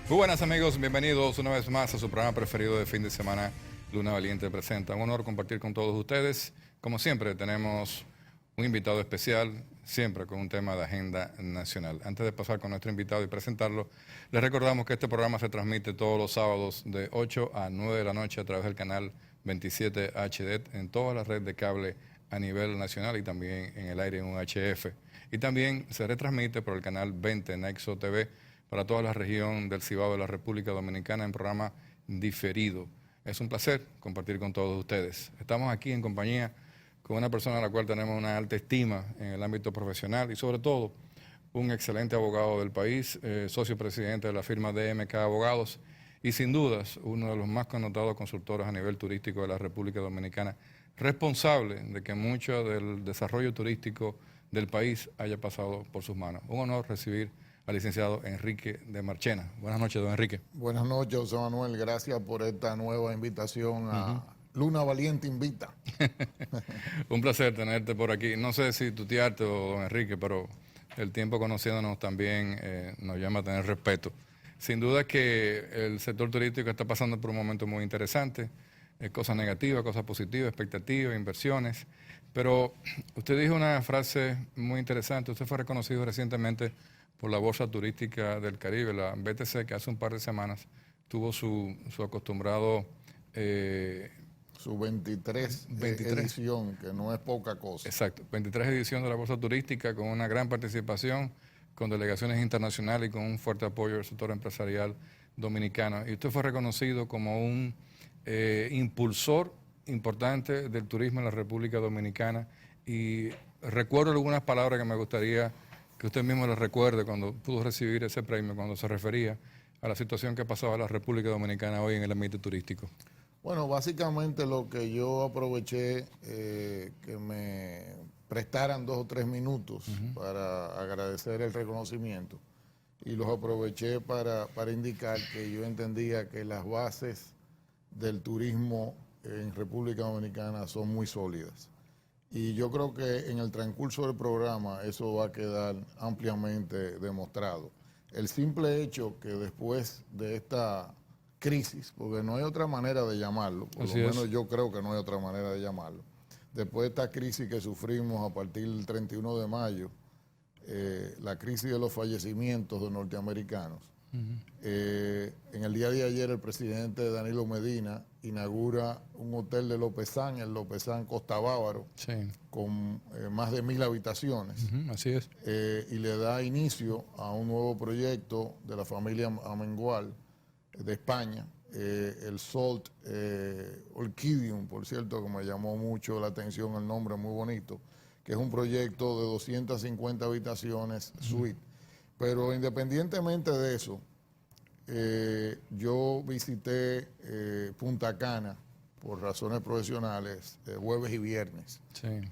Muy buenas amigos, bienvenidos una vez más a su programa preferido de fin de semana, Luna Valiente Presenta. Un honor compartir con todos ustedes. Como siempre tenemos un invitado especial, siempre con un tema de agenda nacional. Antes de pasar con nuestro invitado y presentarlo, les recordamos que este programa se transmite todos los sábados de 8 a 9 de la noche a través del canal 27 HD en toda la red de cable a nivel nacional y también en el aire en UHF. Y también se retransmite por el canal 20 Nexo TV para toda la región del Cibao de la República Dominicana en programa diferido. Es un placer compartir con todos ustedes. Estamos aquí en compañía con una persona a la cual tenemos una alta estima en el ámbito profesional y sobre todo un excelente abogado del país, socio presidente de la firma DMK Abogados y sin dudas uno de los más connotados consultores a nivel turístico de la República Dominicana, responsable de que mucho del desarrollo turístico del país haya pasado por sus manos. Un honor recibir al licenciado Enrique de Marchena. Buenas noches, don Enrique. Buenas noches, José Manuel. Gracias por esta nueva invitación a Luna Valiente Invita. Un placer tenerte por aquí. No sé si tutearte o don Enrique, pero el tiempo conociéndonos también nos llama a tener respeto. Sin duda que el sector turístico está pasando por un momento muy interesante. Cosas negativas, cosas positivas, expectativas, inversiones. Pero usted dijo una frase muy interesante. Usted fue reconocido recientemente por la Bolsa Turística del Caribe, la BTC, que hace un par de semanas tuvo su acostumbrado... su 23 edición, que no es poca cosa. Exacto, 23 edición de la Bolsa Turística con una gran participación, con delegaciones internacionales y con un fuerte apoyo del sector empresarial dominicano. Y usted fue reconocido como un impulsor importante del turismo en la República Dominicana. Y recuerdo algunas palabras que me gustaría que usted mismo le recuerde cuando pudo recibir ese premio, cuando se refería a la situación que pasaba en la República Dominicana hoy en el ambiente turístico. Bueno, básicamente lo que yo aproveché, que me prestaran 2 o 3 minutos para agradecer el reconocimiento, y los aproveché para indicar que yo entendía que las bases del turismo en República Dominicana son muy sólidas. Y yo creo que en el transcurso del programa eso va a quedar ampliamente demostrado. El simple hecho que después de esta crisis, porque no hay otra manera de llamarlo, por lo menos yo creo que no hay otra manera de llamarlo, después de esta crisis que sufrimos a partir del 31 de mayo, la crisis de los fallecimientos de norteamericanos, en el día de ayer el presidente Danilo Medina inaugura un hotel de Lopezán, el Lopezán Costa Bávaro, con más de 1000 habitaciones. Así es. Y le da inicio a un nuevo proyecto de la familia Amengual de España, el Salt Orchidium, por cierto, que me llamó mucho la atención el nombre, muy bonito, que es un proyecto de 250 habitaciones suite. Pero independientemente de eso, yo visité Punta Cana por razones profesionales jueves y viernes.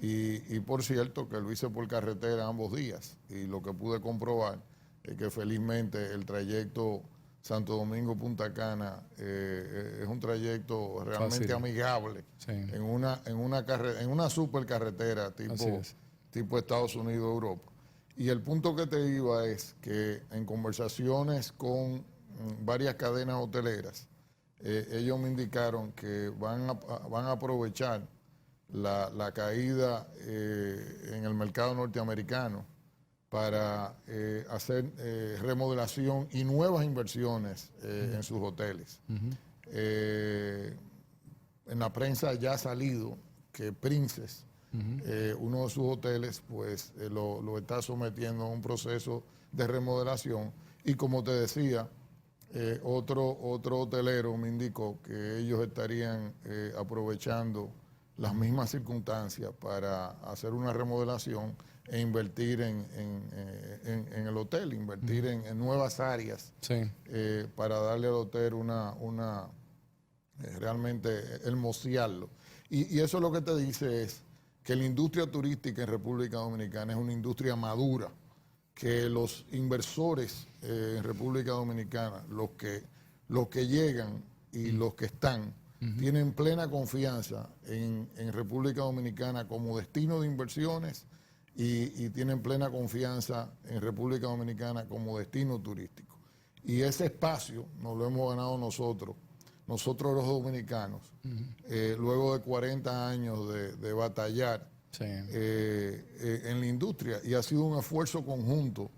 Y por cierto que lo hice por carretera ambos días, y lo que pude comprobar es que felizmente el trayecto Santo Domingo-Punta Cana es un trayecto realmente amigable en una supercarretera tipo Estados Unidos-Europa. Y el punto que te iba es que en conversaciones con varias cadenas hoteleras, ellos me indicaron que van a aprovechar la caída en el mercado norteamericano para hacer remodelación y nuevas inversiones en sus hoteles. En la prensa ya ha salido que Princess, uno de sus hoteles, pues lo está sometiendo a un proceso de remodelación, y como te decía, otro hotelero me indicó que ellos estarían aprovechando las mismas circunstancias para hacer una remodelación e invertir en el hotel, invertir en nuevas áreas, para darle al hotel realmente hermosearlo. Y eso lo que te dice es que la industria turística en República Dominicana es una industria madura, que los inversores en República Dominicana, los que llegan y los que están, tienen plena confianza en República Dominicana como destino de inversiones, y tienen plena confianza en República Dominicana como destino turístico. Y ese espacio nos lo hemos ganado nosotros los dominicanos, luego de 40 años de batallar en la industria. Y ha sido un esfuerzo conjunto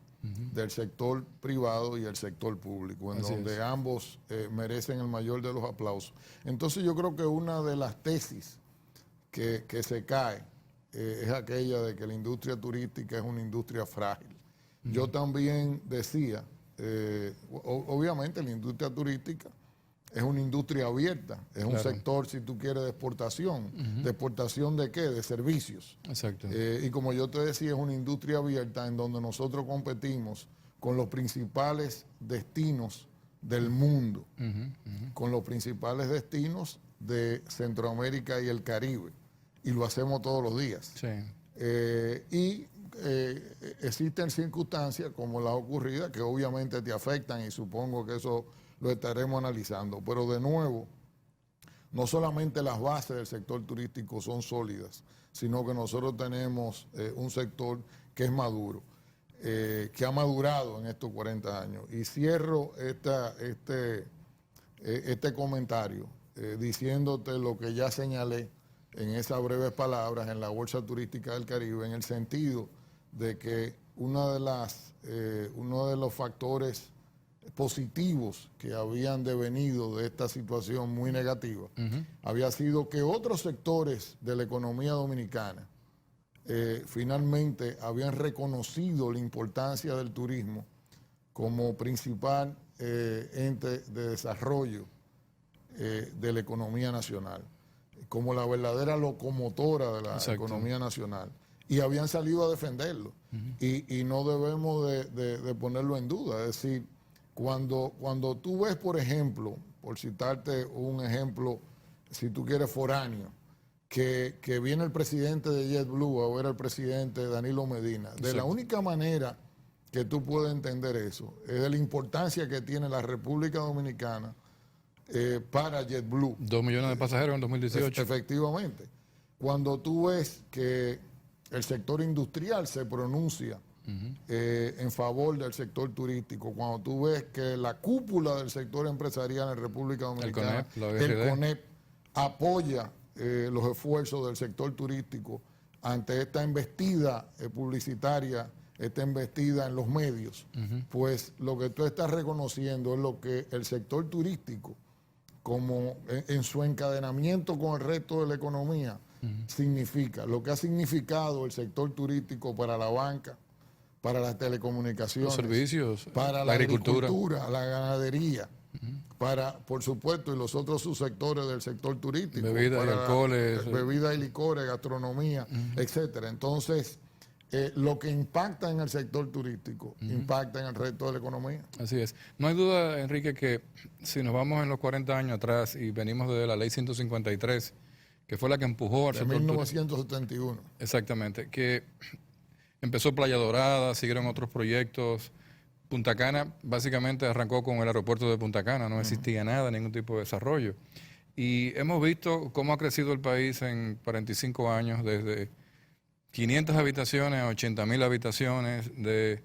del sector privado y el sector público, en donde ambos merecen el mayor de los aplausos. Entonces yo creo que una de las tesis que se cae es aquella de que la industria turística es una industria frágil. Yo también decía, obviamente la industria turística es una industria abierta, es un sector, si tú quieres, de exportación. ¿De exportación de qué? De servicios. Exacto. Y como yo te decía, es una industria abierta en donde nosotros competimos con los principales destinos del mundo, con los principales destinos de Centroamérica y el Caribe. Y lo hacemos todos los días. Sí. Existen circunstancias como las ocurridas que obviamente te afectan y supongo que eso lo estaremos analizando. Pero de nuevo, no solamente las bases del sector turístico son sólidas, sino que nosotros tenemos un sector que es maduro, que ha madurado en estos 40 años. Y cierro este comentario diciéndote lo que ya señalé en esas breves palabras en la Bolsa Turística del Caribe, en el sentido de que uno de los factores positivos que habían devenido de esta situación muy negativa había sido que otros sectores de la economía dominicana finalmente habían reconocido la importancia del turismo como principal ente de desarrollo de la economía nacional, como la verdadera locomotora de la economía nacional, y habían salido a defenderlo. Y no debemos de ponerlo en duda. Es decir, cuando tú ves, por ejemplo, por citarte un ejemplo, si tú quieres foráneo, que viene el presidente de JetBlue a ver al presidente Danilo Medina, de la única manera que tú puedes entender eso es de la importancia que tiene la República Dominicana para JetBlue. 2 millones de pasajeros en 2018. Efectivamente. Cuando tú ves que el sector industrial se pronuncia en favor del sector turístico, cuando tú ves que la cúpula del sector empresarial en República Dominicana, el CONEP, apoya los esfuerzos del sector turístico ante esta embestida publicitaria, esta embestida en los medios, pues lo que tú estás reconociendo es lo que el sector turístico, como en su encadenamiento con el resto de la economía, significa, lo que ha significado el sector turístico para la banca, para las telecomunicaciones, los servicios, para la agricultura, la ganadería, para, por supuesto, y los otros subsectores del sector turístico, bebidas y alcoholes, bebidas y licores, gastronomía, etcétera. Entonces, lo que impacta en el sector turístico impacta en el resto de la economía. Así es. No hay duda, Enrique, que si nos vamos en los 40 años atrás y venimos desde la ley 153, que fue la que empujó al sector 1971. Exactamente, que empezó Playa Dorada, siguieron otros proyectos. Punta Cana básicamente arrancó con el aeropuerto de Punta Cana, no existía nada, ningún tipo de desarrollo. Y hemos visto cómo ha crecido el país en 45 años, desde 500 habitaciones a 80.000 habitaciones, de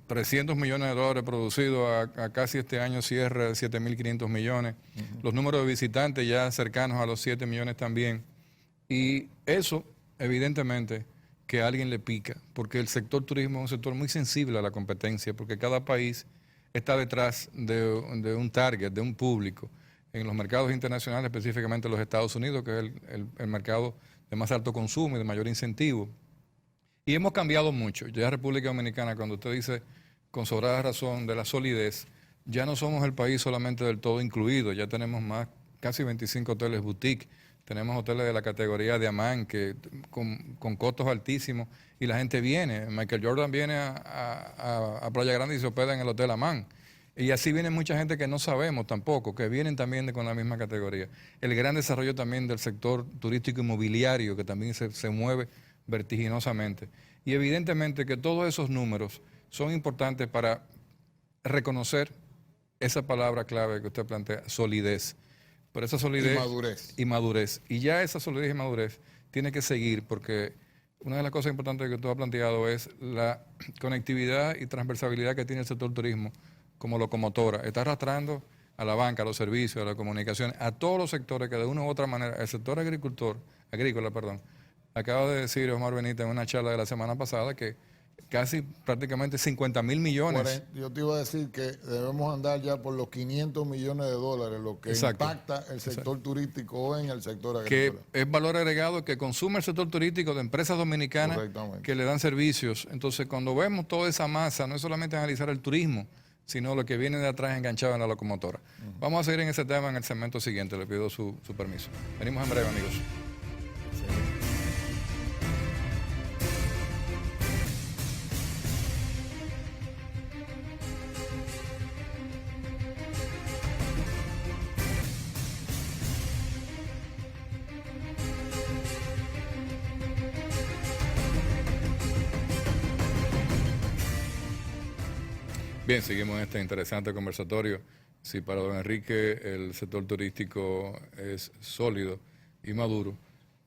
300 millones de dólares producidos a casi este año cierre de 7.500 millones. Los números de visitantes ya cercanos a los 7 millones también. Y eso, evidentemente, que a alguien le pica, porque el sector turismo es un sector muy sensible a la competencia, porque cada país está detrás de un target, de un público. En los mercados internacionales, específicamente los Estados Unidos, que es el mercado de más alto consumo y de mayor incentivo. Y hemos cambiado mucho. Ya República Dominicana, cuando usted dice con sobrada razón de la solidez, ya no somos el país solamente del todo incluido, ya tenemos casi 25 hoteles boutique, tenemos hoteles de la categoría Diamant que con costos altísimos y la gente viene. Michael Jordan viene a Playa Grande y se hospeda en el Hotel Amán. Y así viene mucha gente que no sabemos tampoco, que vienen también con la misma categoría. El gran desarrollo también del sector turístico inmobiliario, que también se mueve vertiginosamente. Y evidentemente que todos esos números son importantes para reconocer esa palabra clave que usted plantea, solidez. Pero esa solidez y madurez. Y ya esa solidez y madurez tiene que seguir, porque una de las cosas importantes que tú has planteado es la conectividad y transversabilidad que tiene el sector turismo como locomotora, está arrastrando a la banca, a los servicios, a la comunicación, a todos los sectores que de una u otra manera, el sector agrícola, acaba de decir Omar Benítez en una charla de la semana pasada que casi prácticamente 50.000 millones. Yo te iba a decir que debemos andar ya por los 500 millones de dólares, lo que impacta el sector turístico en el sector agrícola. Que es valor agregado que consume el sector turístico de empresas dominicanas que le dan servicios. Entonces, cuando vemos toda esa masa, no es solamente analizar el turismo, sino lo que viene de atrás enganchado en la locomotora. Vamos a seguir en ese tema en el segmento siguiente. Le pido su permiso. Venimos en breve, amigos. Bien, seguimos en este interesante conversatorio. Si para don Enrique el sector turístico es sólido y maduro,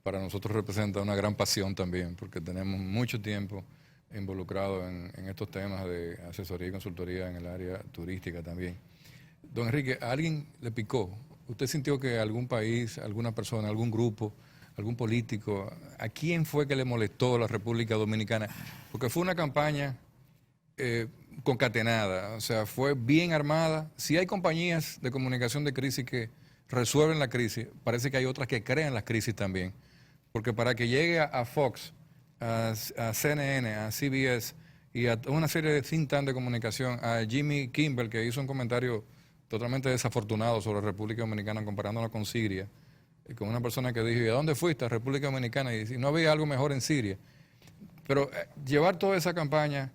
para nosotros representa una gran pasión también, porque tenemos mucho tiempo involucrado en estos temas de asesoría y consultoría en el área turística también. Don Enrique, ¿a alguien le picó? ¿Usted sintió que algún país, alguna persona, algún grupo, algún político, a quién fue que le molestó la República Dominicana? Porque fue una campaña concatenada, o sea, fue bien armada. Si hay compañías de comunicación de crisis que resuelven la crisis, parece que hay otras que crean las crisis también. Porque para que llegue a Fox, a CNN, a CBS y a una serie de think tank de comunicación, a Jimmy Kimmel, que hizo un comentario totalmente desafortunado sobre la República Dominicana comparándola con Siria, con una persona que dijo, ¿y a dónde fuiste? A República Dominicana, y no había algo mejor en Siria. Pero llevar toda esa campaña,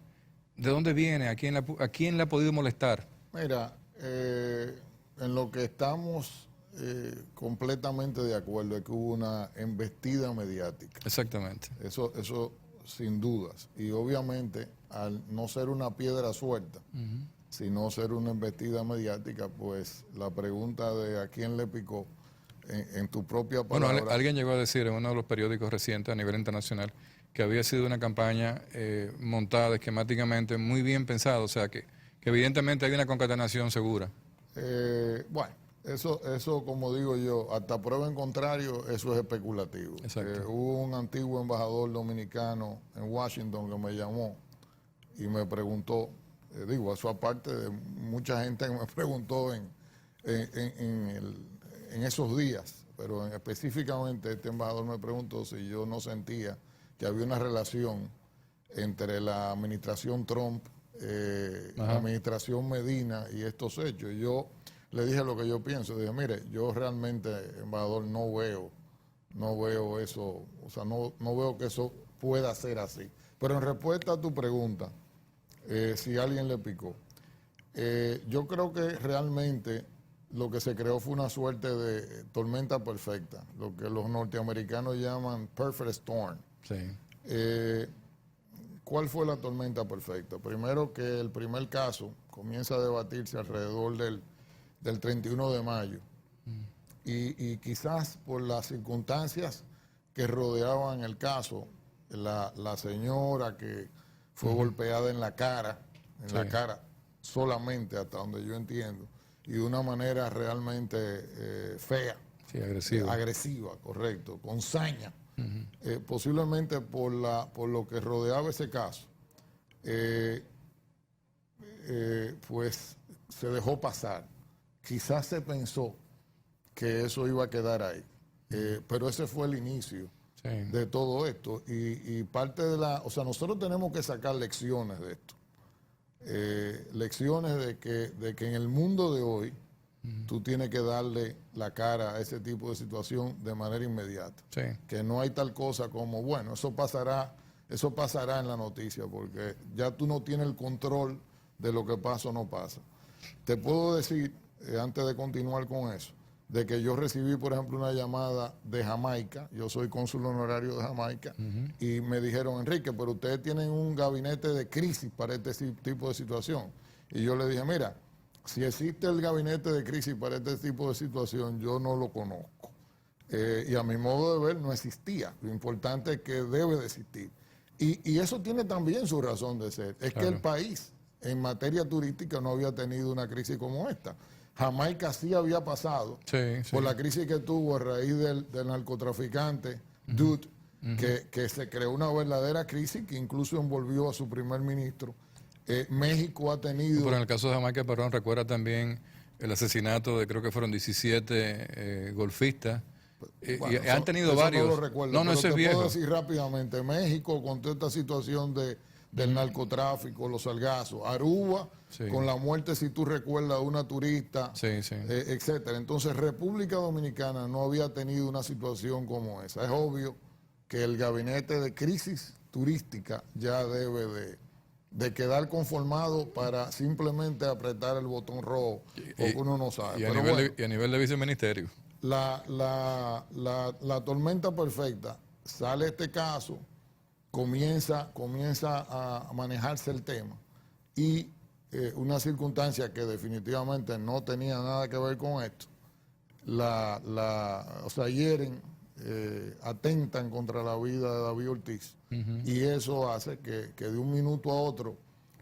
¿de dónde viene? ¿A quién le ha podido molestar? Mira, en lo que estamos completamente de acuerdo es que hubo una embestida mediática. Exactamente. Eso sin dudas. Y obviamente, al no ser una piedra suelta, sino ser una embestida mediática, pues la pregunta de a quién le picó en tu propia palabra. Bueno, alguien llegó a decir en uno de los periódicos recientes a nivel internacional que había sido una campaña montada esquemáticamente, muy bien pensada, o sea que evidentemente hay una concatenación segura. Bueno, eso como digo yo, hasta prueba en contrario, eso es especulativo. Hubo un antiguo embajador dominicano en Washington que me llamó y me preguntó, eso aparte de mucha gente que me preguntó en esos días, pero específicamente este embajador me preguntó si yo no sentía que había una relación entre la administración Trump, la administración Medina y estos hechos. Y yo le dije lo que yo pienso. Dije, mire, yo realmente, embajador, no veo eso, o sea, no veo que eso pueda ser así. Pero en respuesta a tu pregunta, si alguien le picó, yo creo que realmente lo que se creó fue una suerte de tormenta perfecta, lo que los norteamericanos llaman perfect storm. Sí. ¿Cuál fue la tormenta perfecta? Primero que el primer caso comienza a debatirse alrededor del 31 de mayo y quizás por las circunstancias que rodeaban el caso, la señora que fue golpeada en la cara solamente, hasta donde yo entiendo, y de una manera realmente fea. Sí, agresiva, correcto, con saña. Posiblemente por lo que rodeaba ese caso, pues se dejó pasar. Quizás se pensó que eso iba a quedar ahí, pero ese fue el inicio de todo esto. Y parte de o sea, nosotros tenemos que sacar lecciones de esto. Lecciones de que en el mundo de hoy tú tienes que darle la cara a ese tipo de situación de manera inmediata. Sí. Que no hay tal cosa como, bueno, eso pasará en la noticia, porque ya tú no tienes el control de lo que pasa o no pasa. Te puedo decir, antes de continuar con eso, de que yo recibí, por ejemplo, una llamada de Jamaica, yo soy cónsul honorario de Jamaica, y me dijeron, Enrique, pero ustedes tienen un gabinete de crisis para este tipo de situación. Y yo le dije, mira, si existe el gabinete de crisis para este tipo de situación, yo no lo conozco. Y a mi modo de ver, no existía. Lo importante es que debe de existir. Y eso tiene también su razón de ser. Es que el país en materia turística no había tenido una crisis como esta. Jamaica sí había pasado por la crisis que tuvo a raíz del narcotraficante Dude, que se creó una verdadera crisis que incluso envolvió a su primer ministro. México ha tenido... Pero en el caso de Jamaica, perdón, recuerda también el asesinato de, creo que fueron 17 golfistas. Bueno, y han tenido varios. No lo recuerdo, no, ese es viejo. Puedo decir rápidamente, México con toda esta situación del narcotráfico, los salgazos, Aruba, con la muerte, si tú recuerdas, de una turista, etcétera. Entonces, República Dominicana no había tenido una situación como esa. Es obvio que el gabinete de crisis turística ya debe de quedar conformado para simplemente apretar el botón rojo, porque uno no sabe. Y a nivel de viceministerio. La tormenta perfecta, sale este caso, comienza a manejarse el tema y una circunstancia que definitivamente no tenía nada que ver con esto, o sea, hieren, atentan contra la vida de David Ortiz, y eso hace que de un minuto a otro,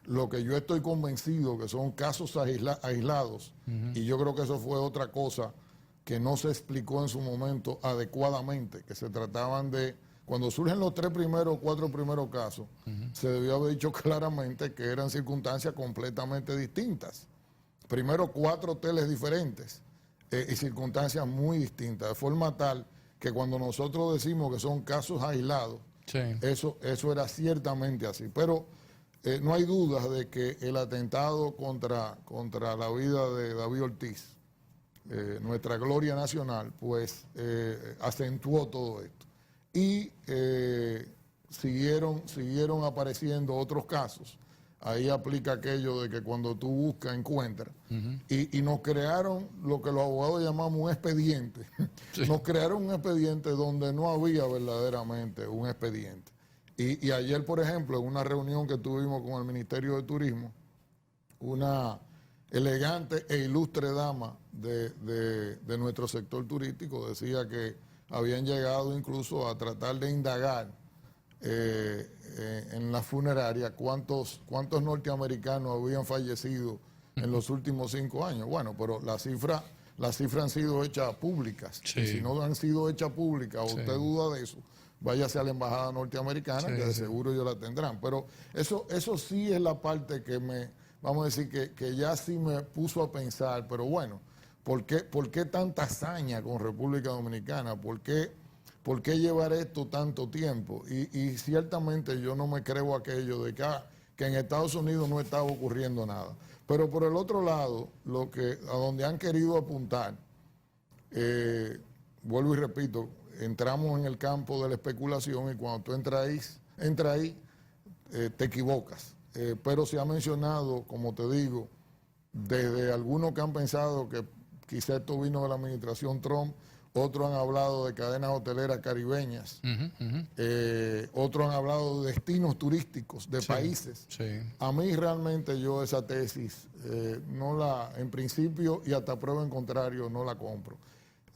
lo que yo estoy convencido que son casos aislados, y yo creo que eso fue otra cosa que no se explicó en su momento adecuadamente, que se trataban de, cuando surgen los 4 primeros casos, se debió haber dicho claramente que eran circunstancias completamente distintas. Primero 4 hoteles diferentes y circunstancias muy distintas, de forma tal que cuando nosotros decimos que son casos aislados, eso era ciertamente así. Pero no hay dudas de que el atentado contra la vida de David Ortiz, nuestra gloria nacional, pues acentuó todo esto. Y siguieron apareciendo otros casos. Ahí aplica aquello de que cuando tú buscas, encuentras. Y nos crearon lo que los abogados llamamos un expediente. Nos crearon un expediente donde no había verdaderamente un expediente. Y ayer, por ejemplo, en una reunión que tuvimos con el Ministerio de Turismo, una elegante e ilustre dama de nuestro sector turístico decía que habían llegado incluso a tratar de indagar en la funeraria cuántos norteamericanos habían fallecido en los últimos 5 años. Bueno, pero las cifras han sido hechas públicas. Y si no han sido hechas públicas, o usted duda de eso, váyase a la embajada norteamericana, que de seguro ellos la tendrán. Pero eso sí es la parte que vamos a decir que ya sí me puso a pensar, pero bueno, ¿por qué tanta hazaña con República Dominicana? ¿Por qué llevar esto tanto tiempo? Y ciertamente yo no me creo aquello de que en Estados Unidos no estaba ocurriendo nada. Pero por el otro lado, a donde han querido apuntar, vuelvo y repito, entramos en el campo de la especulación y cuando tú entras ahí, te equivocas. Pero se ha mencionado, como te digo, desde algunos que han pensado que quizá esto vino de la administración Trump, otros han hablado de cadenas hoteleras caribeñas, otros han hablado de destinos turísticos de países. A mí realmente yo esa tesis en principio y hasta prueba en contrario, no la compro.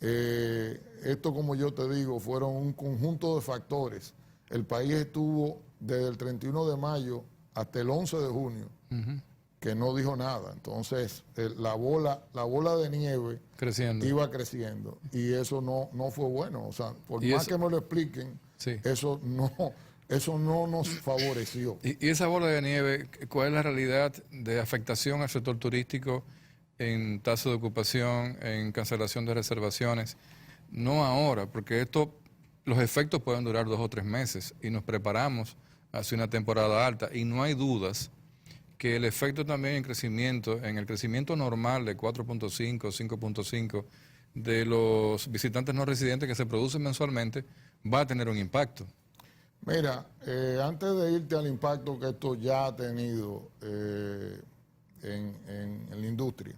Esto, como yo te digo, fueron un conjunto de factores. El país estuvo desde el 31 de mayo hasta el 11 de junio, que no dijo nada. Entonces, la bola de nieve iba creciendo y eso no fue bueno. O sea, por más que me lo expliquen, eso no nos favoreció. Y esa bola de nieve, ¿cuál es la realidad de afectación al sector turístico en tasa de ocupación, en cancelación de reservaciones? No ahora, porque los efectos pueden durar 2 o 3 meses y nos preparamos hacia una temporada alta y no hay dudas que el efecto también en el crecimiento normal de 4.5, 5.5 de los visitantes no residentes que se producen mensualmente va a tener un impacto. Mira, antes de irte al impacto que esto ya ha tenido en la industria,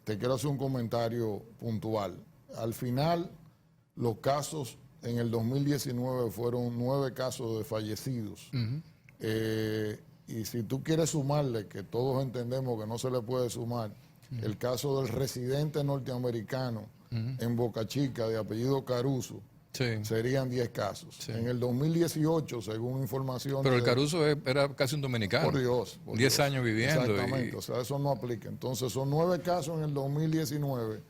te quiero hacer un comentario puntual. Al final, los casos en el 2019 fueron 9 casos de fallecidos. Y si tú quieres sumarle, que todos entendemos que no se le puede sumar, el caso del residente norteamericano en Boca Chica de apellido Caruso, Sí. serían 10 casos. Sí. En el 2018, según información... Pero el Caruso era casi un dominicano. Por Dios. 10 años viviendo. Exactamente, o sea, eso no aplica. Entonces, son 9 casos en el 2019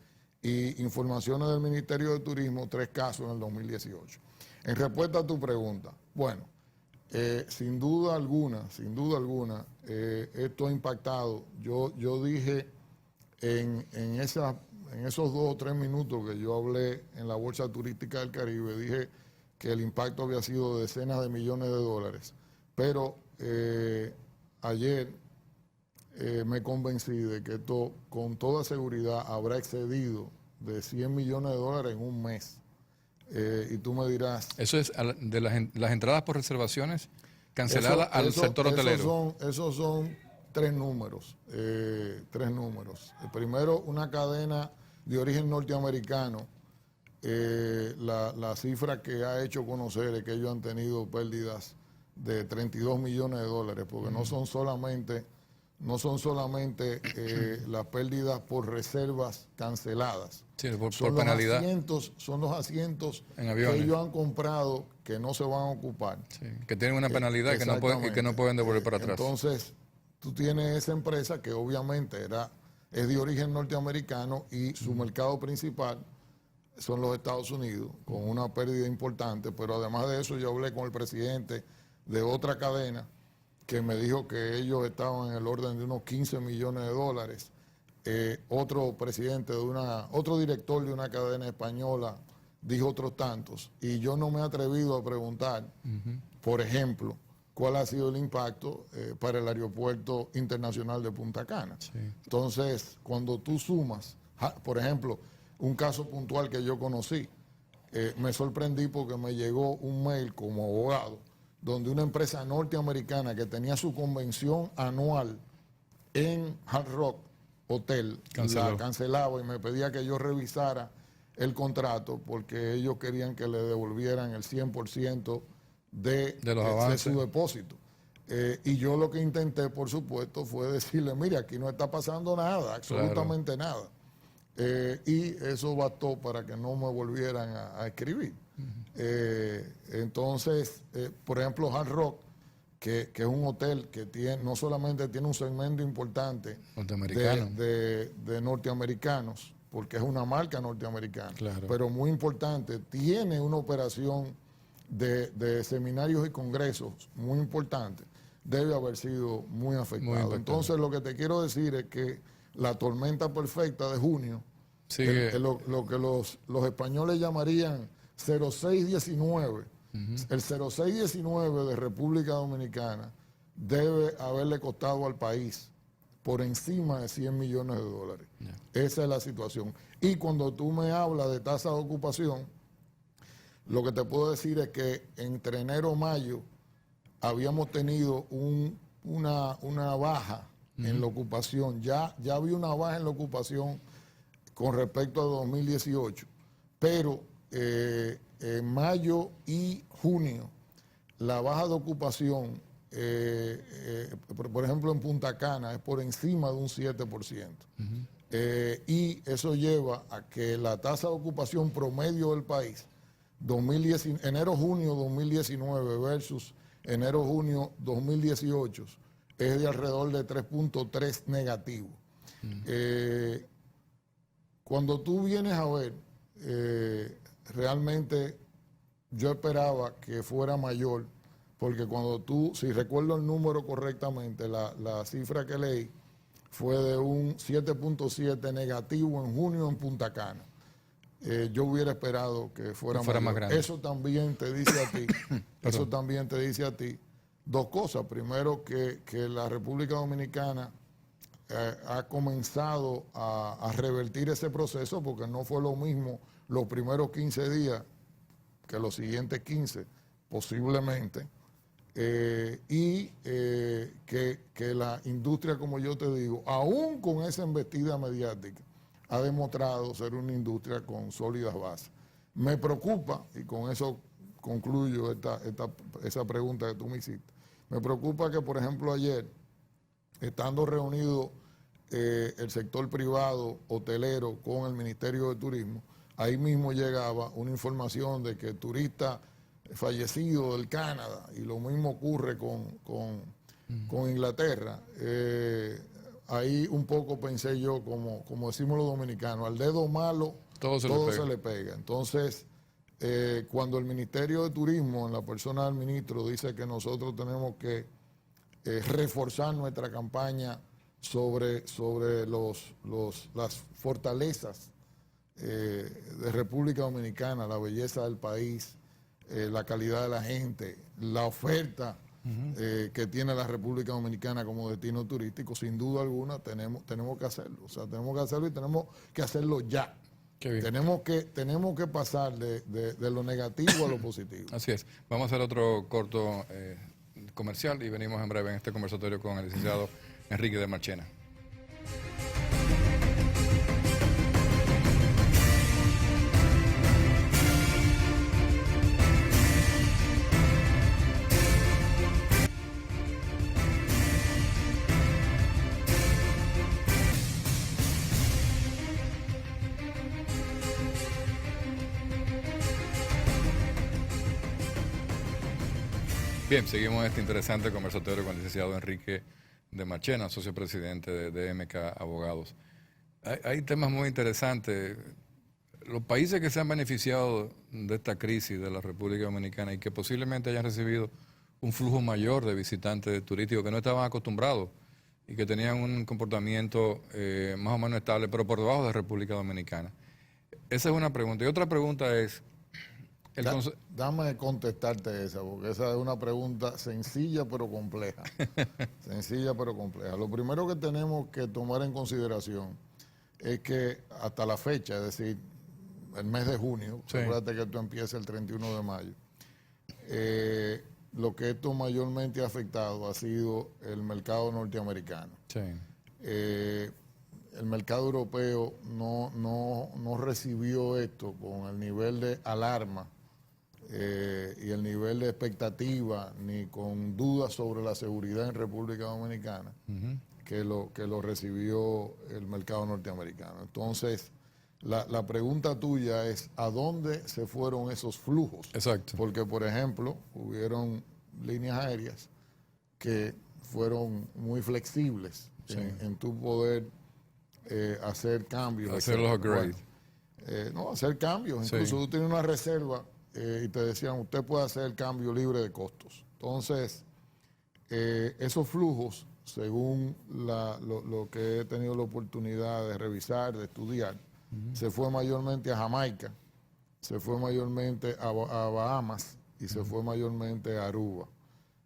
y informaciones del Ministerio de Turismo, 3 casos en el 2018. En respuesta a tu pregunta, bueno, sin duda alguna, esto ha impactado. Yo dije en esos 2 o 3 minutos que yo hablé en la Bolsa Turística del Caribe, dije que el impacto había sido de decenas de millones de dólares. Pero ayer me convencí de que esto con toda seguridad habrá excedido de 100 millones de dólares en un mes. Y tú me dirás... Eso es de las entradas por reservaciones canceladas al sector hotelero. Esos son 3 números. 3 números. Primero, una cadena de origen norteamericano. La cifra que ha hecho conocer es que ellos han tenido pérdidas de 32 millones de dólares, porque no son solamente las pérdidas por reservas canceladas. Sí, por penalidad. Son los asientos en aviones que ellos han comprado que no se van a ocupar. Sí, que tienen una penalidad y que no pueden devolver para atrás. Entonces, tú tienes esa empresa que obviamente es de origen norteamericano y su mercado principal son los Estados Unidos, con una pérdida importante, pero además de eso yo hablé con el presidente de otra cadena que me dijo que ellos estaban en el orden de unos 15 millones de dólares. Otro director de una cadena española dijo otros tantos. Y yo no me he atrevido a preguntar, por ejemplo, cuál ha sido el impacto para el aeropuerto internacional de Punta Cana. Sí. Entonces, cuando tú sumas, por ejemplo, un caso puntual que yo conocí, me sorprendí porque me llegó un mail como abogado donde una empresa norteamericana que tenía su convención anual en Hard Rock Hotel la cancelaba y me pedía que yo revisara el contrato porque ellos querían que le devolvieran el 100% de su depósito. Y yo lo que intenté, por supuesto, fue decirle, mire, aquí no está pasando nada, absolutamente nada. Y eso bastó para que no me volvieran a escribir. Entonces, por ejemplo, Hard Rock, que es un hotel que no solamente tiene un segmento importante de norteamericanos, porque es una marca norteamericana, pero muy importante, tiene una operación de seminarios y congresos muy importante, debe haber sido muy afectado. Entonces, lo que te quiero decir es que la tormenta perfecta de junio, lo que los españoles llamarían 0619, el 0619 de República Dominicana debe haberle costado al país por encima de 100 millones de dólares. Esa es la situación. Y cuando tú me hablas de tasa de ocupación, lo que te puedo decir es que entre enero y mayo habíamos tenido una baja en la ocupación. Ya había una baja en la ocupación con respecto a 2018, pero en mayo y junio la baja de ocupación, por ejemplo en Punta Cana, es por encima de un 7%. Y eso lleva a que la tasa de ocupación promedio del país, enero-junio 2019 versus enero-junio 2018, es de alrededor de 3.3 negativo. Cuando tú vienes a ver, realmente yo esperaba que fuera mayor, porque cuando si recuerdo el número correctamente, la cifra que leí fue de un 7.7 negativo en junio en Punta Cana. Yo hubiera esperado que fuera más grande. Eso también te dice a ti, dos cosas. Primero, que la República Dominicana ha comenzado a revertir ese proceso, porque no fue lo mismo los primeros 15 días que los siguientes 15, posiblemente. Que la industria, como yo te digo, aún con esa embestida mediática, ha demostrado ser una industria con sólidas bases. Me preocupa, y con eso concluyo esa pregunta que tú me hiciste, me preocupa que, por ejemplo, ayer, estando reunido el sector privado hotelero con el Ministerio de Turismo, ahí mismo llegaba una información de que turista fallecido del Canadá, y lo mismo ocurre con Inglaterra. Ahí un poco pensé yo, como decimos los dominicanos, al dedo malo todo se le pega. Entonces, cuando el Ministerio de Turismo, en la persona del ministro, dice que nosotros tenemos que reforzar nuestra campaña sobre las fortalezas de República Dominicana, la belleza del país, la calidad de la gente, la oferta que tiene la República Dominicana como destino turístico, sin duda alguna tenemos que hacerlo. O sea, tenemos que hacerlo y tenemos que hacerlo ya. Tenemos que pasar de lo negativo a lo positivo. Así es. Vamos a hacer otro corto comercial y venimos en breve en este conversatorio con el licenciado Enrique de Marchena. Bien, seguimos este interesante conversatorio con el licenciado Enrique de Marchena, socio presidente de MK Abogados. Hay temas muy interesantes. Los países que se han beneficiado de esta crisis de la República Dominicana y que posiblemente hayan recibido un flujo mayor de visitantes turísticos que no estaban acostumbrados y que tenían un comportamiento más o menos estable, pero por debajo de República Dominicana. Esa es una pregunta. Y otra pregunta es... Dame contestarte esa, porque esa es una pregunta sencilla pero compleja. Sencilla pero compleja. Lo primero que tenemos que tomar en consideración es que hasta la fecha, es decir, el mes de junio, sí. Acuérdate que esto empieza el 31 de mayo, lo que esto mayormente ha afectado ha sido el mercado norteamericano. Sí. El mercado europeo no recibió esto con el nivel de alarma y el nivel de expectativa, ni con dudas sobre la seguridad en República Dominicana, que lo recibió el mercado norteamericano. Entonces, la pregunta tuya es, ¿a dónde se fueron esos flujos? Exacto. Porque, por ejemplo, hubieron líneas aéreas que fueron muy flexibles en tu poder hacer cambios. Hacer los upgrades. Hacer cambios. Sí. Incluso tú tienes una reserva y te decían, usted puede hacer el cambio libre de costos. Entonces, esos flujos, según lo que he tenido la oportunidad de revisar, de estudiar, se fue mayormente a Jamaica, se fue mayormente a Bahamas y se fue mayormente a Aruba,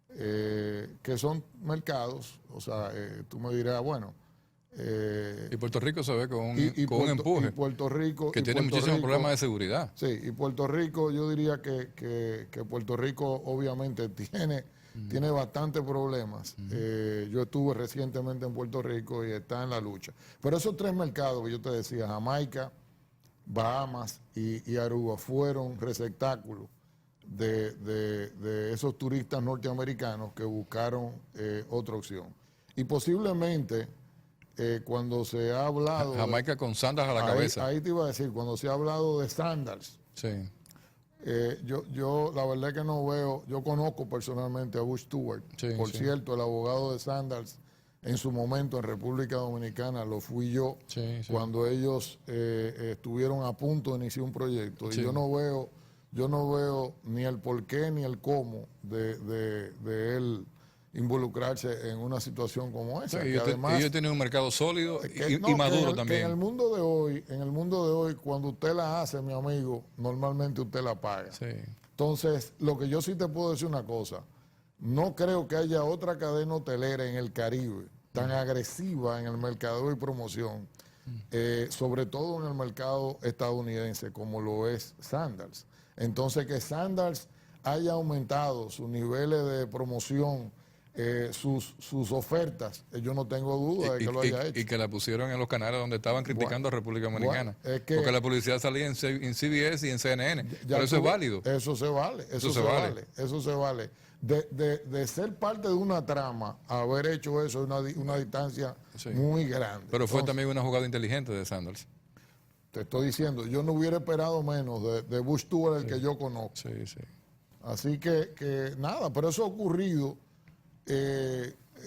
que son mercados, o sea, tú me dirás, bueno, y Puerto Rico se ve con un empuje. Y Puerto Rico, que tiene muchísimos problemas de seguridad. Sí, y Puerto Rico, yo diría que Puerto Rico obviamente tiene bastantes problemas. Yo estuve recientemente en Puerto Rico y está en la lucha. Pero esos tres mercados que yo te decía, Jamaica, Bahamas y Aruba, fueron receptáculos de esos turistas norteamericanos que buscaron otra opción. Y posiblemente... cuando se ha hablado... Jamaica con sandals a la cabeza. Ahí te iba a decir, cuando se ha hablado de sandals, sí. Yo la verdad que no veo, yo conozco personalmente a Bush Stewart, sí, por cierto, el abogado de sandals en su momento en República Dominicana lo fui yo, cuando ellos estuvieron a punto de iniciar un proyecto, y yo no veo ni el por qué ni el cómo de él involucrarse en una situación como esa. Sí, ellos tienen un mercado sólido y maduro también. En el mundo de hoy, cuando usted la hace, mi amigo, normalmente usted la paga. Sí. Entonces, lo que yo sí te puedo decir una cosa, no creo que haya otra cadena hotelera en el Caribe tan agresiva en el mercado y promoción, sobre todo en el mercado estadounidense, como lo es Sandals. Entonces, que Sandals haya aumentado sus niveles de promoción, sus ofertas, yo no tengo duda de que lo haya hecho. Y que la pusieron en los canales donde estaban criticando a República Dominicana. Porque la publicidad salía en CBS y en CNN. Pero eso es válido. Eso se vale. Eso se vale. De ser parte de una trama, haber hecho eso es una distancia muy grande. Pero fue también una jugada inteligente de Sandals. te estoy diciendo, yo no hubiera esperado menos de Bush Stewart, el que yo conozco. Sí, sí. Así que nada, pero eso ha ocurrido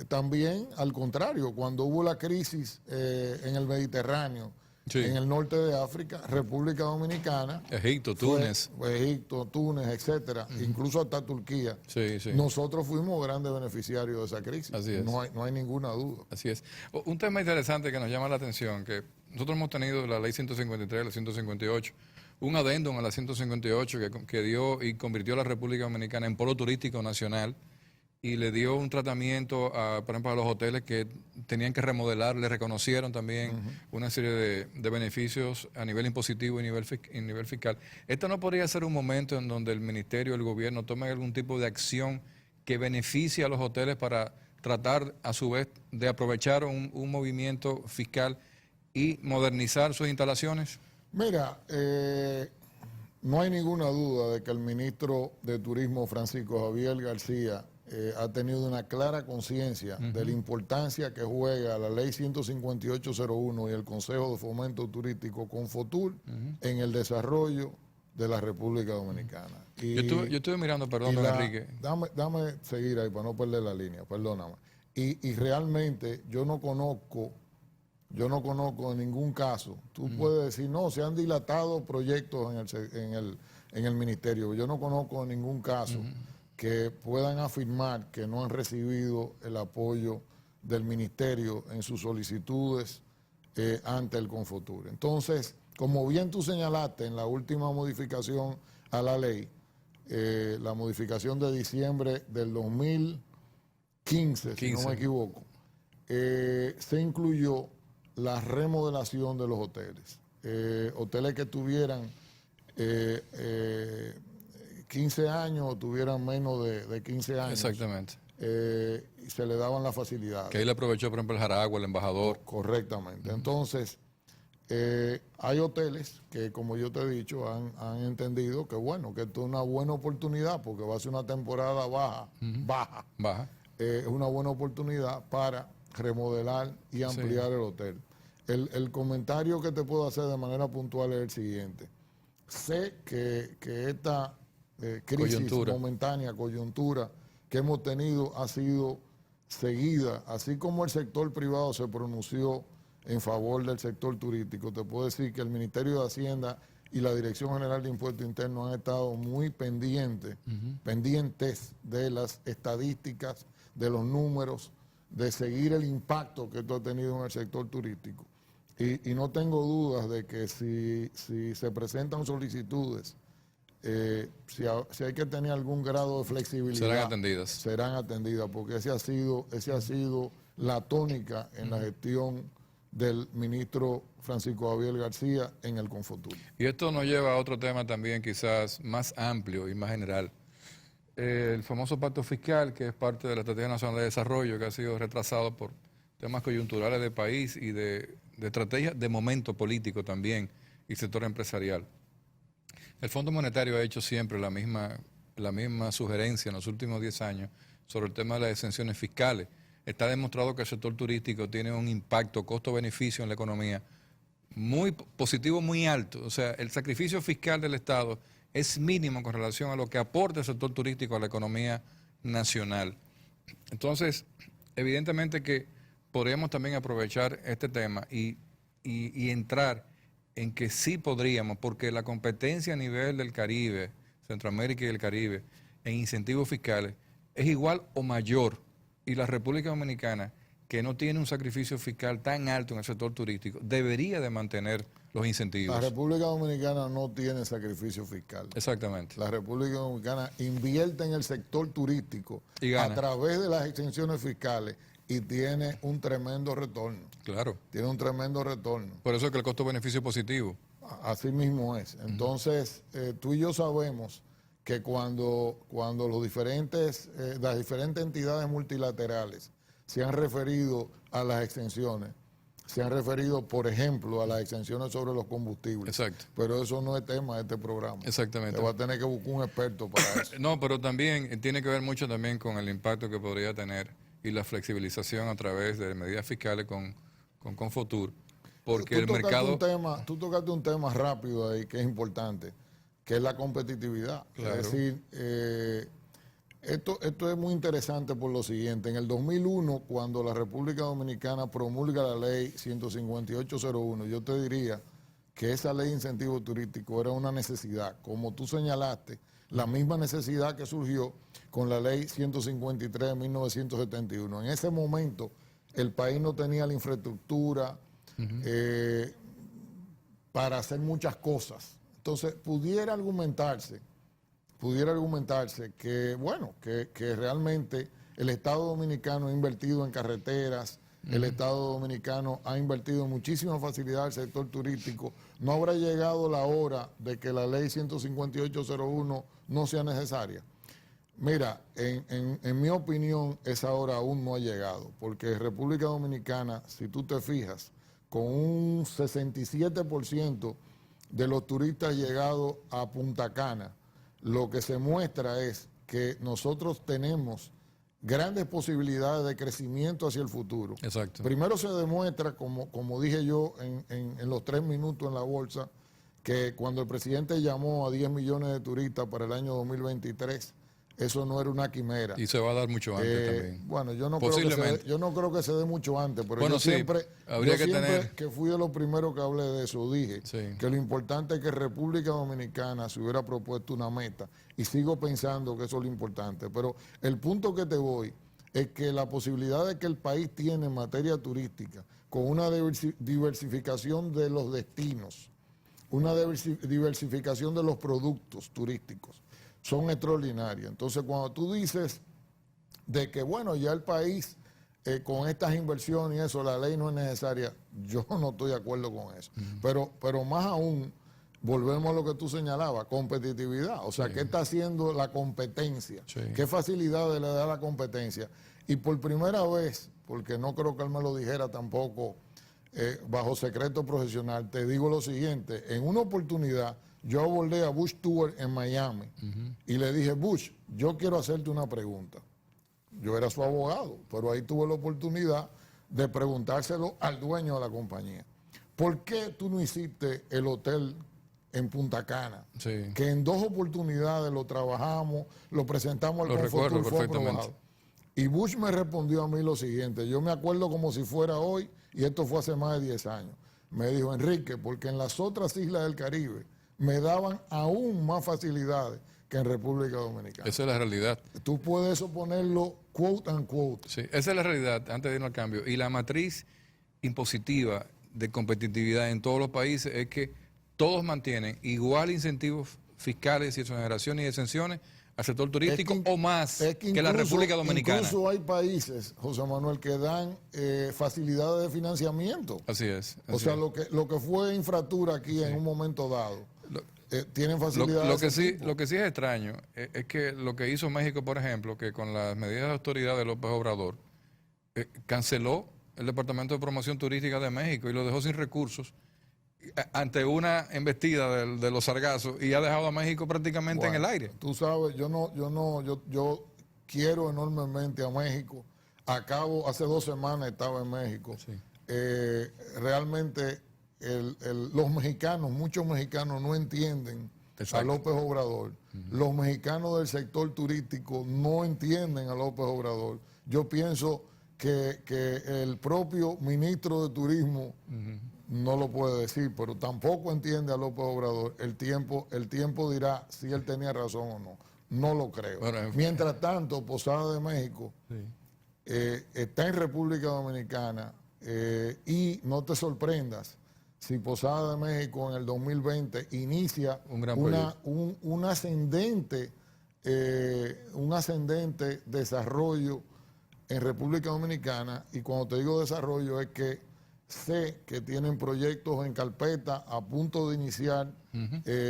también al contrario, cuando hubo la crisis en el Mediterráneo, Sí. en el norte de África, República Dominicana, Egipto, Túnez. Egipto, Túnez, etcétera, incluso hasta Turquía. Sí, sí. Nosotros fuimos grandes beneficiarios de esa crisis. Así es. No hay ninguna duda. Así es. Un tema interesante que nos llama la atención, que nosotros hemos tenido la ley 153, la 158, un adendum a la 158 que dio y convirtió a la República Dominicana en polo turístico nacional y le dio un tratamiento, por ejemplo, a los hoteles que tenían que remodelar, le reconocieron también una serie de beneficios a nivel impositivo y nivel fiscal. ¿Esto no podría ser un momento en donde el ministerio, el gobierno, tome algún tipo de acción que beneficie a los hoteles para tratar, a su vez, de aprovechar un movimiento fiscal y modernizar sus instalaciones? Mira, no hay ninguna duda de que el ministro de Turismo, Francisco Javier García, ha tenido una clara conciencia de la importancia que juega la ley 15801 y el Consejo de Fomento Turístico Confotur en el desarrollo de la República Dominicana. Y, yo estuve mirando, perdón, don Enrique. Dame seguir ahí para no perder la línea, perdóname. Y realmente yo no conozco en ningún caso. Tú puedes decir, no, se han dilatado proyectos en el ministerio. Yo no conozco en ningún caso que puedan afirmar que no han recibido el apoyo del ministerio en sus solicitudes ante el Confotur. Entonces, como bien tú señalaste en la última modificación a la ley, la modificación de diciembre del 2015, si no me equivoco, se incluyó la remodelación de los hoteles. Hoteles que tuvieran 15 años o tuvieran menos de 15 años. Exactamente. Y se le daban las facilidades. Que ahí le aprovechó, por ejemplo, el Jaragua, el embajador. Correctamente. Entonces, hay hoteles que, como yo te he dicho, han entendido que, bueno, que esto es una buena oportunidad porque va a ser una temporada baja. Es una buena oportunidad para remodelar y ampliar el hotel. El comentario que te puedo hacer de manera puntual es el siguiente. Sé que esta crisis momentánea, coyuntura que hemos tenido ha sido seguida, así como el sector privado se pronunció en favor del sector turístico. Te puedo decir que el Ministerio de Hacienda y la Dirección General de Impuestos Internos han estado muy pendientes de las estadísticas, de los números, de seguir el impacto que esto ha tenido en el sector turístico. Y no tengo dudas de que si se presentan solicitudes, si hay que tener algún grado de flexibilidad, serán atendidas, porque esa ha sido la tónica en la gestión del ministro Francisco Javier García en el Confotur. Y esto nos lleva a otro tema también quizás más amplio y más general. El famoso pacto fiscal, que es parte de la Estrategia Nacional de Desarrollo, que ha sido retrasado por temas coyunturales del país y de estrategia de momento político también y sector empresarial. El Fondo Monetario ha hecho siempre la misma sugerencia en los últimos 10 años sobre el tema de las exenciones fiscales. Está demostrado que el sector turístico tiene un impacto costo-beneficio en la economía muy positivo, muy alto. O sea, el sacrificio fiscal del Estado es mínimo con relación a lo que aporta el sector turístico a la economía nacional. Entonces, evidentemente que podríamos también aprovechar este tema y entrar en que sí podríamos, porque la competencia a nivel del Caribe, Centroamérica y el Caribe, en incentivos fiscales, es igual o mayor. Y la República Dominicana, que no tiene un sacrificio fiscal tan alto en el sector turístico, debería de mantener los incentivos. La República Dominicana no tiene sacrificio fiscal. Exactamente. La República Dominicana invierte en el sector turístico a través de las exenciones fiscales y tiene un tremendo retorno. Claro. Tiene un tremendo retorno. Por eso es que el costo-beneficio es positivo. Así mismo es. Entonces, tú y yo sabemos que cuando las diferentes entidades multilaterales se han referido a las exenciones, se han referido, por ejemplo, a las exenciones sobre los combustibles. Exacto. Pero eso no es tema de este programa. Exactamente. Te va a tener que buscar un experto para eso. No, pero también tiene que ver mucho también con el impacto que podría tener y la flexibilización a través de medidas fiscales con Confotur. porque el mercado... Tú tocaste un tema rápido ahí que es importante, que es la competitividad. Claro. Es decir, esto es muy interesante por lo siguiente. En el 2001, cuando la República Dominicana promulga la ley 15801, yo te diría que esa ley de incentivo turístico era una necesidad, como tú señalaste, la misma necesidad que surgió con la ley 153 de 1971. En ese momento el país no tenía la infraestructura para hacer muchas cosas. Entonces pudiera argumentarse que, bueno, que realmente el Estado Dominicano ha invertido en carreteras, el Estado Dominicano ha invertido en muchísimas facilidades al sector turístico. No habrá llegado la hora de que la ley 15801 no sea necesaria. Mira, en mi opinión, esa hora aún no ha llegado, porque República Dominicana, si tú te fijas, con un 67% de los turistas llegados a Punta Cana, lo que se muestra es que nosotros tenemos grandes posibilidades de crecimiento hacia el futuro. Exacto. Primero se demuestra, como dije yo en los 3 minutos en la bolsa, que cuando el presidente llamó a 10 millones de turistas para el año 2023, eso no era una quimera. Y se va a dar mucho antes también. Bueno, yo no creo que se dé mucho antes, pero bueno, yo sí, siempre, que fui de los primeros que hablé de eso, dije que lo importante es que República Dominicana se hubiera propuesto una meta, y sigo pensando que eso es lo importante. Pero el punto que te voy es que la posibilidad de que el país tiene en materia turística, con una diversificación de los destinos, una diversificación de los productos turísticos, son extraordinarias. Entonces, cuando tú dices de que, bueno, ya el país con estas inversiones y eso, la ley no es necesaria, yo no estoy de acuerdo con eso. Pero más aún, volvemos a lo que tú señalabas, competitividad. O sea, ¿qué está haciendo la competencia? ¿Qué facilidades le da la competencia? Y por primera vez, porque no creo que él me lo dijera tampoco bajo secreto profesional, te digo lo siguiente: en una oportunidad yo abordé a Bush Tour en Miami y le dije, Bush, yo quiero hacerte una pregunta. Yo era su abogado, pero ahí tuve la oportunidad de preguntárselo al dueño de la compañía. ¿Por qué tú no hiciste el hotel en Punta Cana? Que en 2 oportunidades lo trabajamos, lo presentamos al Confortour, fue aprobado. Y Bush me respondió a mí lo siguiente, yo me acuerdo como si fuera hoy, y esto fue hace más de 10 años. Me dijo, Enrique, porque en las otras islas del Caribe me daban aún más facilidades que en República Dominicana. Esa es la realidad. Tú puedes ponerlo quote unquote. Sí, esa es la realidad, antes de irnos al cambio. Y la matriz impositiva de competitividad en todos los países es que todos mantienen igual incentivos fiscales y exoneraciones y exenciones al sector turístico, o más que la República Dominicana. Incluso hay países, José Manuel, que dan facilidades de financiamiento. Así es. O sea, lo que fue infraestructura aquí en un momento dado, tienen facilidades. Lo que sí es extraño es que lo que hizo México, por ejemplo, que con las medidas de autoridad de López Obrador, canceló el Departamento de Promoción Turística de México y lo dejó sin recursos ante una embestida de los sargazos, y ha dejado a México prácticamente en el aire. Tú sabes, yo quiero enormemente a México. Hace 2 semanas estaba en México. Realmente los mexicanos, muchos mexicanos no entienden a López Obrador. Los mexicanos del sector turístico no entienden a López Obrador. Yo pienso que el propio ministro de Turismo no lo puede decir, pero tampoco entiende a López Obrador. El tiempo dirá si él tenía razón o no. No lo creo. Bueno, mientras tanto, Posada de México está en República Dominicana, y no te sorprendas si Posada de México en el 2020 inicia un ascendente desarrollo en República Dominicana. Y cuando te digo desarrollo es que sé que tienen proyectos en carpeta a punto de iniciar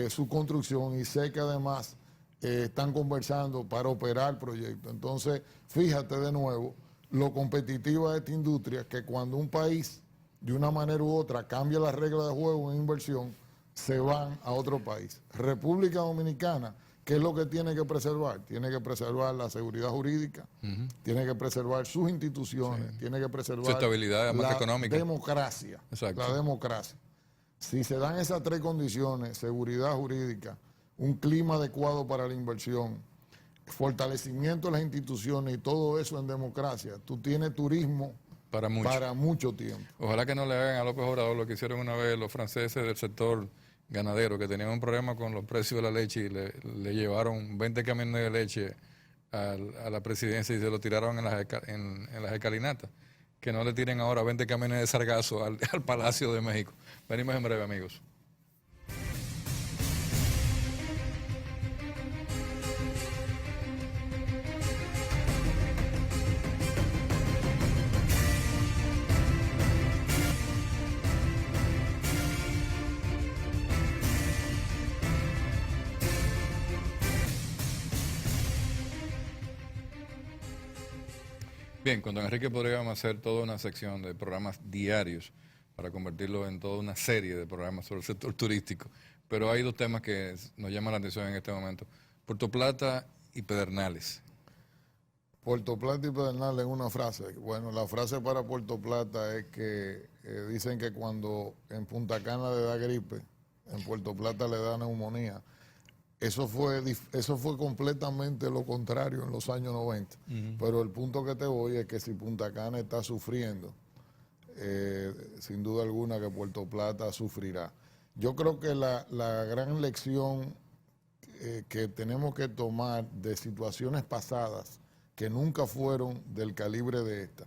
su construcción, y sé que además están conversando para operar proyectos. Entonces, fíjate de nuevo lo competitiva de esta industria, que cuando un país de una manera u otra cambia las reglas de juego en inversión, se van a otro país. República Dominicana, ¿Qué es lo que tiene que preservar? Tiene que preservar la seguridad jurídica, tiene que preservar sus instituciones, tiene que preservar su estabilidad más la económica. democracia. Exacto. La democracia. Si se dan esas tres condiciones, seguridad jurídica, un clima adecuado para la inversión, fortalecimiento de las instituciones y todo eso en democracia, tú tienes turismo para mucho tiempo. Ojalá que no le hagan a López Obrador lo que hicieron una vez los franceses del sector ganadero, que tenían un problema con los precios de la leche y le llevaron 20 camiones de leche a la presidencia y se lo tiraron en las escalinatas. Que no le tiren ahora 20 camiones de sargazo al Palacio de México. Venimos en breve, amigos. Bien, con don Enrique podríamos hacer toda una sección de programas diarios para convertirlo en toda una serie de programas sobre el sector turístico. Pero hay dos temas que nos llaman la atención en este momento. Puerto Plata y Pedernales. Puerto Plata y Pedernales es una frase. Bueno, la frase para Puerto Plata es que dicen que cuando en Punta Cana le da gripe, en Puerto Plata le da neumonía. Eso fue completamente lo contrario en los años 90. Pero el punto que te voy es que si Punta Cana está sufriendo, sin duda alguna que Puerto Plata sufrirá. Yo creo que la gran lección que tenemos que tomar de situaciones pasadas que nunca fueron del calibre de esta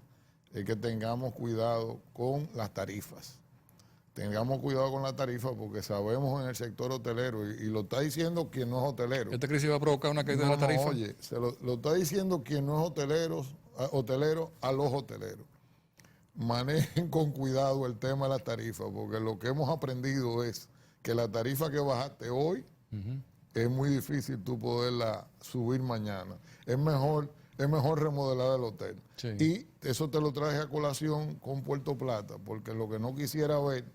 es que tengamos cuidado con las tarifas. Tengamos cuidado con la tarifa porque sabemos en el sector hotelero, y lo está diciendo quien no es hotelero. ¿Esta crisis va a provocar una caída de la tarifa? Oye, lo está diciendo quien no es hotelero a los hoteleros. Manejen con cuidado el tema de la tarifa, porque lo que hemos aprendido es que la tarifa que bajaste hoy es muy difícil tú poderla subir mañana. Es mejor remodelar el hotel. Sí. Y eso te lo traje a colación con Puerto Plata, porque lo que no quisiera ver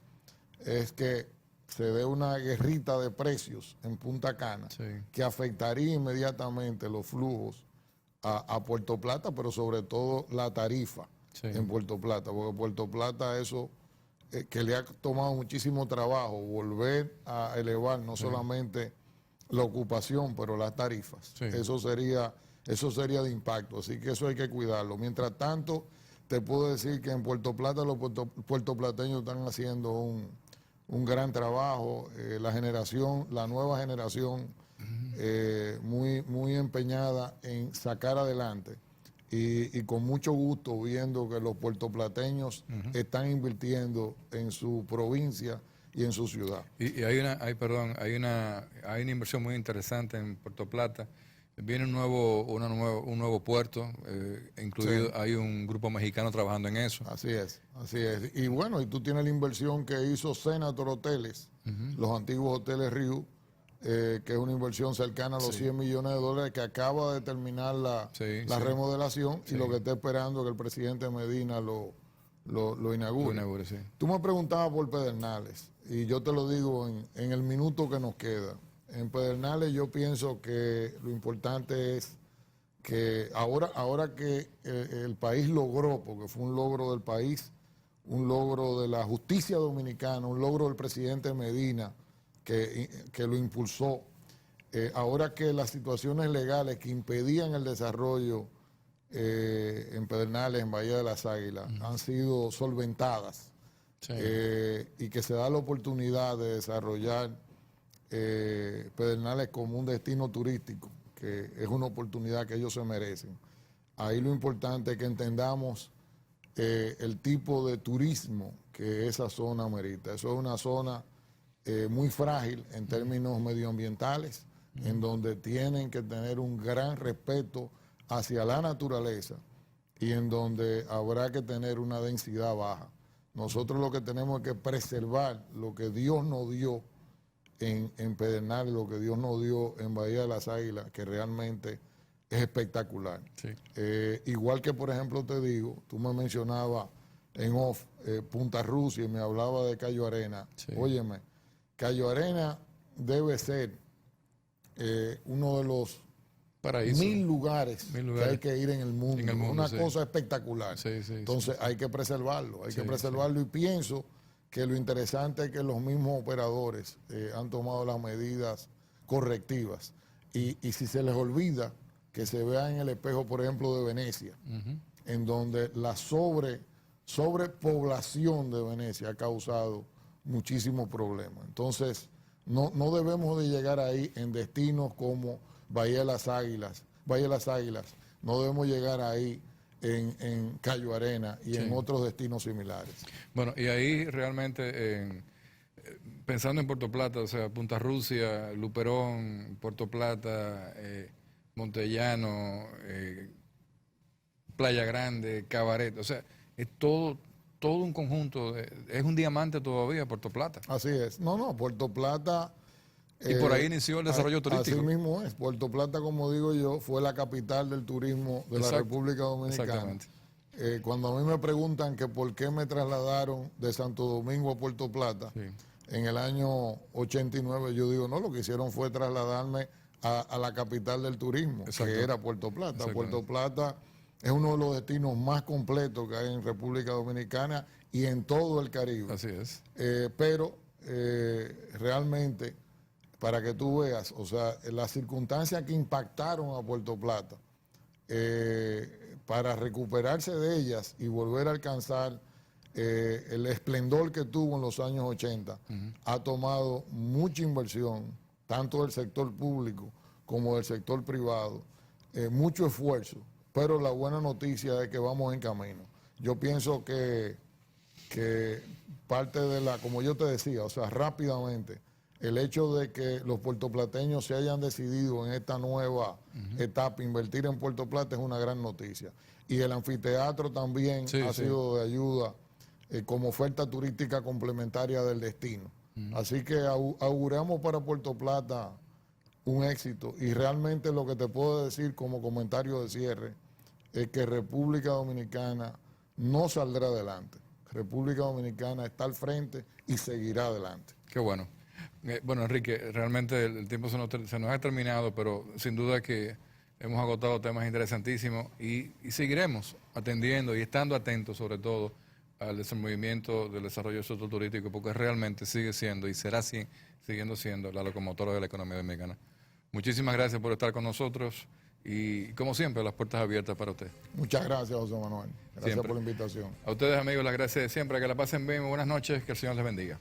es que se dé una guerrita de precios en Punta Cana, sí, que afectaría inmediatamente los flujos a Puerto Plata, pero sobre todo la tarifa, sí, en Puerto Plata, porque Puerto Plata eso que le ha tomado muchísimo trabajo volver a elevar no, sí, solamente la ocupación, pero las tarifas. Sí. Eso sería de impacto, así que eso hay que cuidarlo. Mientras tanto, te puedo decir que en Puerto Plata los puertoplateños están haciendo un gran trabajo, la nueva generación muy empeñada en sacar adelante y con mucho gusto viendo que los puertoplateños están invirtiendo en su provincia y en su ciudad. Y hay una inversión muy interesante en Puerto Plata. Viene un nuevo puerto, incluido, sí, hay un grupo mexicano trabajando en eso. Así es. Y bueno, y tú tienes la inversión que hizo Senator Hoteles, los antiguos Hoteles Río, que es una inversión cercana a los, sí, $100 millones, que acaba de terminar la remodelación, sí, y lo que está esperando es que el presidente Medina lo inaugure. Sí. Tú me preguntabas por Pedernales, y yo te lo digo en el minuto que nos queda. En Pedernales yo pienso que lo importante es que ahora que el país logró, porque fue un logro del país, un logro de la justicia dominicana, un logro del presidente Medina que lo impulsó, ahora que las situaciones legales que impedían el desarrollo en Pedernales, en Bahía de las Águilas, han sido solventadas, sí, y que se da la oportunidad de desarrollar Pedernales como un destino turístico, que es una oportunidad que ellos se merecen. Ahí lo importante es que entendamos el tipo de turismo que esa zona amerita. Eso es una zona muy frágil en términos medioambientales, en donde tienen que tener un gran respeto hacia la naturaleza y en donde habrá que tener una densidad baja. Nosotros lo que tenemos es que preservar lo que Dios nos dio en Pedernales, lo que Dios nos dio en Bahía de las Águilas, que realmente es espectacular. Sí. Igual que, por ejemplo, te digo, tú me mencionabas en off Punta Rusia y me hablaba de Cayo Arena. Sí. Óyeme, Cayo Arena debe ser uno de los Paraíso. 1000 lugares que hay que ir en el mundo. Una sí. cosa espectacular. Sí, sí, entonces sí. hay que preservarlo, y pienso que lo interesante es que los mismos operadores han tomado las medidas correctivas y si se les olvida que se vea en el espejo, por ejemplo, de Venecia, en donde la sobrepoblación de Venecia ha causado muchísimos problemas. Entonces, no debemos de llegar ahí en destinos como Bahía de las Águilas, no debemos llegar ahí en Cayo Arena y en otros destinos similares. Bueno, y ahí realmente, pensando en Puerto Plata, o sea, Punta Rusia, Luperón, Puerto Plata, Montellano, Playa Grande, Cabaret, o sea, es todo un conjunto, es un diamante todavía Puerto Plata. Así es. Puerto Plata... Y por ahí inició el desarrollo turístico. Así mismo es. Puerto Plata, como digo yo, fue la capital del turismo de la República Dominicana. Exactamente. Cuando a mí me preguntan que por qué me trasladaron de Santo Domingo a Puerto Plata, en el año 89, yo digo, no, lo que hicieron fue trasladarme a la capital del turismo, que era Puerto Plata. Puerto Plata es uno de los destinos más completos que hay en República Dominicana y en todo el Caribe. Así es. Pero realmente, para que tú veas, o sea, las circunstancias que impactaron a Puerto Plata, para recuperarse de ellas y volver a alcanzar el esplendor que tuvo en los años 80, ha tomado mucha inversión, tanto del sector público como del sector privado, mucho esfuerzo, pero la buena noticia es que vamos en camino. Yo pienso que parte de como yo te decía, o sea, rápidamente, el hecho de que los puertoplateños se hayan decidido en esta nueva etapa invertir en Puerto Plata es una gran noticia. Y el anfiteatro también ha sido de ayuda como oferta turística complementaria del destino. Así que auguramos para Puerto Plata un éxito y realmente lo que te puedo decir como comentario de cierre es que República Dominicana no saldrá adelante. República Dominicana está al frente y seguirá adelante. Qué bueno. Bueno, Enrique, realmente el tiempo se nos ha terminado, pero sin duda que hemos agotado temas interesantísimos y seguiremos atendiendo y estando atentos sobre todo al desenvolvimiento del desarrollo socioturístico, porque realmente sigue siendo y será siguiendo siendo la locomotora de la economía dominicana. Muchísimas gracias por estar con nosotros y, como siempre, las puertas abiertas para usted. Muchas gracias, José Manuel. Gracias por la invitación. A ustedes, amigos, las gracias de siempre. Que la pasen bien. Buenas noches. Que el Señor les bendiga.